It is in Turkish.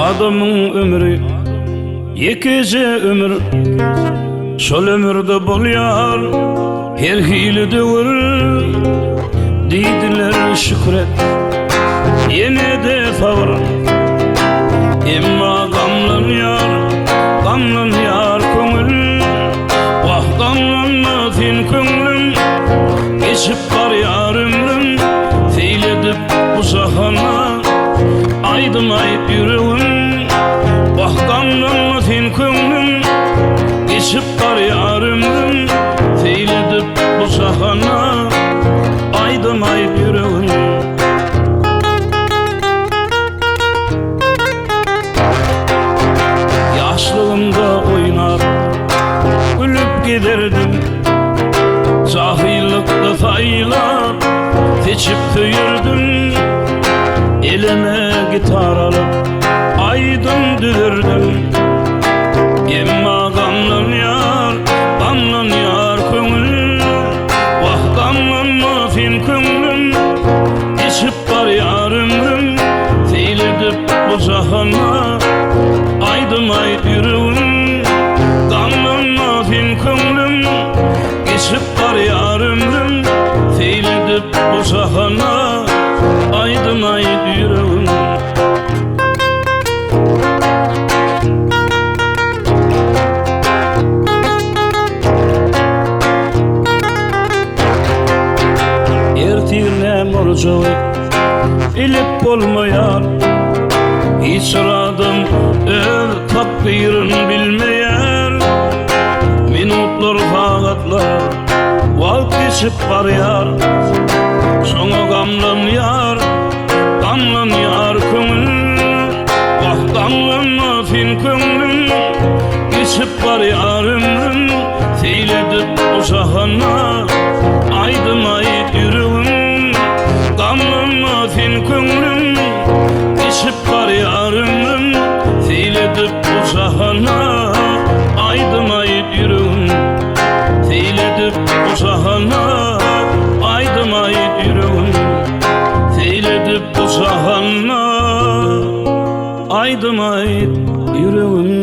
Adamın ömrü yekece ömür, şol ömürde bolýar her hili döwür. Diýdiler şükret ýene de fawr, emma gamlanýar köňül. Wah gamlanmasyn köňlüm, geçip barýar ömrüm. Feýledip bu sahana aýdymayıp ýüregim. Wah gamlanmasyn köňlüm, geçip barýar ömrüm. Feýledip bu sahana aýdymayıp ýüregim. Yaşlığımda oynap ölüp giderdim, cahillikde faýlap teçip tüýürdüm. Elime gitar alıp aydın düdürdüm, emma gamlanýar köňül. Wah gamlanmasyn köňlüm, geçip barýar ömrüm. Feýledip bu jahana aýdymayıp ýüregim. Gamlanmasyn köňlüm, geçip barýar ömrüm. Feýledip bu jahana aýdymayıp ýüregim. Ertirne morjagy ilip bolmaýar, hiç adam öz takdirini bilmeýär. Minutlar fagatlar wagt geçip barýar, şoňa gamlanýar köňül. Wah gamlanmasyn köňlüm, geçip barýar ömrüm. Feýledip bu jahana aýdymayıp ýüregim. Gamlanmasyn köňlüm, geçip barýar ömrüm. Feýledip bu jahana aýdymayıp ýüregim. Feýledip bu jahana aýdymayıp ýüregim. Feýledip bu jahana aýdymayıp ýüregim.